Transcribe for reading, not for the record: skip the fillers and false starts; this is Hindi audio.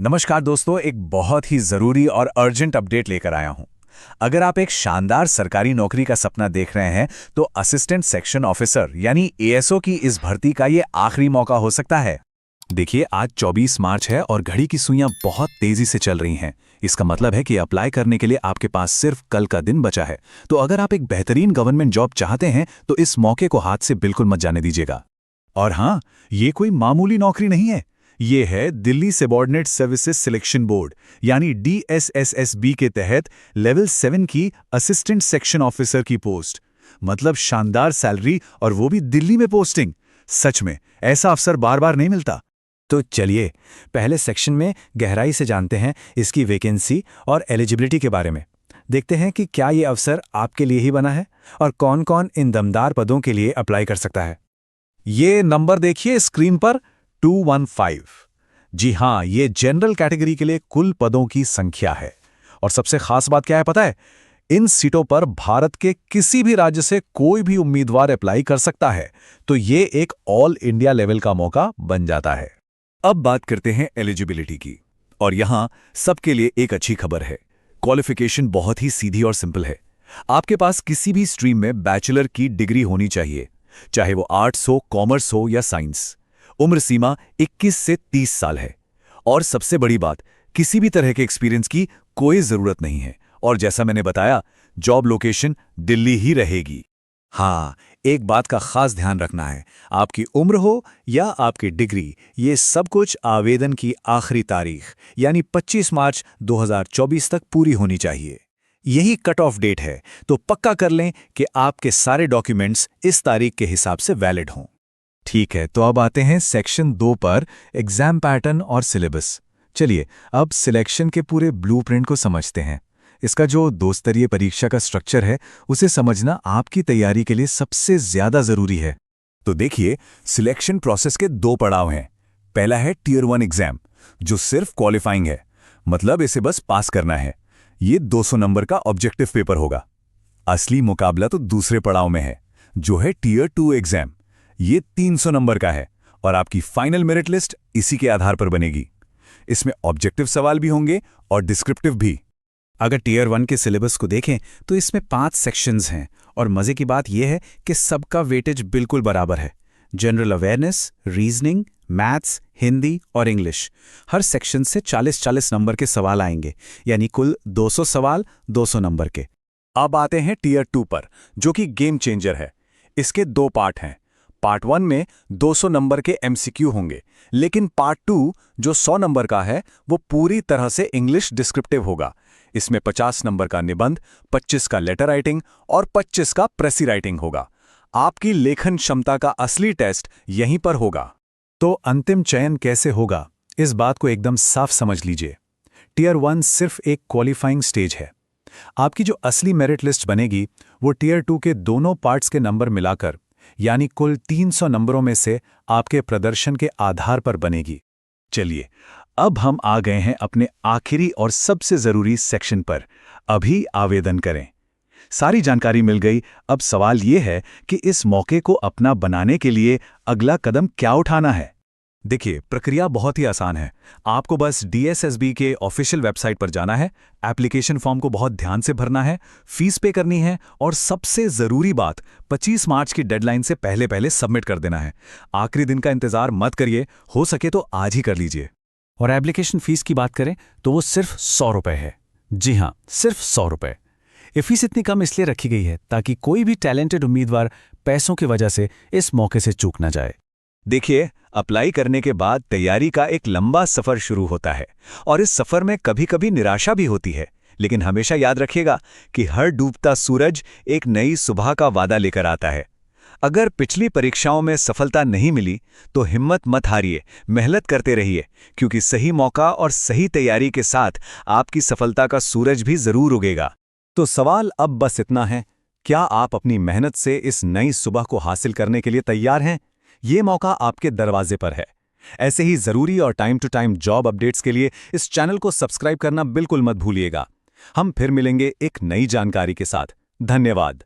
नमस्कार दोस्तों, एक बहुत ही ज़रूरी और अर्जेंट अपडेट लेकर आया हूं। अगर आप एक शानदार सरकारी नौकरी का सपना देख रहे हैं तो असिस्टेंट सेक्शन ऑफिसर यानी एएसओ की इस भर्ती का ये आखिरी मौका हो सकता है। देखिए, आज 24 मार्च है और घड़ी की सुइयां बहुत तेजी से चल रही हैं। इसका मतलब है कि अप्लाई करने के लिए आपके पास सिर्फ कल का दिन बचा है। तो अगर आप एक बेहतरीन गवर्नमेंट जॉब चाहते हैं तो इस मौके को हाथ से बिल्कुल मत जाने दीजिएगा। और हाँ, ये कोई मामूली नौकरी नहीं है। ये है Delhi subordinate services selection board यानी DSSSB के तहत लेवल 7 की असिस्टेंट सेक्शन ऑफिसर की पोस्ट। मतलब शानदार सैलरी और वो भी दिल्ली में पोस्टिंग। सच में ऐसा अवसर बार बार नहीं मिलता। तो चलिए पहले सेक्शन में गहराई से जानते हैं इसकी वैकेंसी और एलिजिबिलिटी के बारे में। देखते हैं कि क्या ये अवसर आपके लिए ही बना है और कौन कौन इन दमदार पदों के लिए अप्लाई कर सकता है। ये नंबर देखिए स्क्रीन पर, 215। जी हाँ, ये जनरल कैटेगरी के लिए कुल पदों की संख्या है। और सबसे खास बात क्या है पता है? इन सीटों पर भारत के किसी भी राज्य से कोई भी उम्मीदवार अप्लाई कर सकता है। तो ये एक ऑल इंडिया लेवल का मौका बन जाता है। अब बात करते हैं एलिजिबिलिटी की। और यहां सबके लिए एक अच्छी खबर है। क्वालिफिकेशन बहुत ही सीधी और सिंपल है। आपके पास किसी भी स्ट्रीम में बैचलर की डिग्री होनी चाहिए, चाहे वो आर्ट्स हो, कॉमर्स हो या साइंस। उम्र सीमा 21 से 30 साल है। और सबसे बड़ी बात, किसी भी तरह के एक्सपीरियंस की कोई जरूरत नहीं है। और जैसा मैंने बताया, जॉब लोकेशन दिल्ली ही रहेगी। हाँ, एक बात का खास ध्यान रखना है, आपकी उम्र हो या आपकी डिग्री, ये सब कुछ आवेदन की आखिरी तारीख यानी 25 मार्च 2024 तक पूरी होनी चाहिए। यही कट ऑफ डेट है। तो पक्का कर लें कि आपके सारे डॉक्यूमेंट्स इस तारीख के हिसाब से वैलिड हों। ठीक है, तो अब आते हैं सेक्शन 2 पर, एग्जाम पैटर्न और सिलेबस। चलिए अब सिलेक्शन के पूरे ब्लूप्रिंट को समझते हैं। इसका जो 2 स्तरीय परीक्षा का स्ट्रक्चर है, उसे समझना आपकी तैयारी के लिए सबसे ज्यादा जरूरी है। तो देखिए, सिलेक्शन प्रोसेस के 2 पड़ाव हैं। पहला है टियर 1 एग्जाम, जो सिर्फ क्वालिफाइंग है, मतलब इसे बस पास करना है। ये 200 नंबर का ऑब्जेक्टिव पेपर होगा। असली मुकाबला तो दूसरे पड़ाव में है, जो है टियर 2 एग्जाम। ये 300 नंबर का है और आपकी फाइनल मेरिट लिस्ट इसी के आधार पर बनेगी। इसमें ऑब्जेक्टिव सवाल भी होंगे और डिस्क्रिप्टिव भी। अगर टियर 1 के सिलेबस को देखें तो इसमें 5 सेक्शंस हैं और मजे की बात यह है कि सबका वेटेज बिल्कुल बराबर है। General awareness, reasoning, maths, Hindi और इंग्लिश, हर सेक्शन से 40-40 नंबर के सवाल आएंगे, यानी कुल 200 सवाल 200 नंबर के। अब आते हैं टियर 2 पर, जो कि गेम चेंजर है। इसके 2 पार्ट हैं। पार्ट 1 में 200 नंबर के MCQ होंगे, लेकिन पार्ट 2 जो 100 नंबर का है, वो पूरी तरह से इंग्लिश डिस्क्रिप्टिव होगा। इसमें 50 नंबर का निबंध, 25 का लेटर राइटिंग और 25 का प्रेसी राइटिंग होगा। आपकी लेखन क्षमता का असली टेस्ट यहीं पर होगा। तो अंतिम चयन कैसे होगा, इस बात को एकदम साफ समझ लीजिए। टियर 1 सिर्फ एक क्वालिफाइंग स्टेज है। आपकी जो असली मेरिट लिस्ट बनेगी, वो टियर 2 के दोनों पार्ट्स के नंबर मिलाकर, यानी कुल 300 नंबरों में से आपके प्रदर्शन के आधार पर बनेगी। चलिए, अब हम आ गए हैं अपने आखिरी और सबसे जरूरी सेक्शन पर। अभी आवेदन करें। सारी जानकारी मिल गई। अब सवाल यह है कि इस मौके को अपना बनाने के लिए अगला कदम क्या उठाना है। देखिए, प्रक्रिया बहुत ही आसान है। आपको बस DSSB के ऑफिशियल वेबसाइट पर जाना है, एप्लीकेशन फॉर्म को बहुत ध्यान से भरना है, फीस पे करनी है और सबसे ज़रूरी बात, 25 मार्च की डेडलाइन से पहले पहले सबमिट कर देना है। आखिरी दिन का इंतज़ार मत करिए, हो सके तो आज ही कर लीजिए। और एप्लीकेशन फीस की बात करें तो वो सिर्फ 100 रुपये है। जी हाँ, सिर्फ 100 रुपये। ये फीस इतनी कम इसलिए रखी गई है ताकि कोई भी टैलेंटेड उम्मीदवार पैसों की वजह से इस मौके से चूक ना जाए। देखिए, अप्लाई करने के बाद तैयारी का एक लंबा सफर शुरू होता है और इस सफर में कभी कभी निराशा भी होती है। लेकिन हमेशा याद रखिएगा कि हर डूबता सूरज एक नई सुबह का वादा लेकर आता है। अगर पिछली परीक्षाओं में सफलता नहीं मिली तो हिम्मत मत हारिए, मेहनत करते रहिए, क्योंकि सही मौका और सही तैयारी के साथ आपकी सफलता का सूरज भी जरूर उगेगा। तो सवाल अब बस इतना है, क्या आप अपनी मेहनत से इस नई सुबह को हासिल करने के लिए तैयार हैं? ये मौका आपके दरवाजे पर है। ऐसे ही जरूरी और time to time job updates के लिए इस चैनल को सब्सक्राइब करना बिल्कुल मत भूलिएगा। हम फिर मिलेंगे एक नई जानकारी के साथ। धन्यवाद।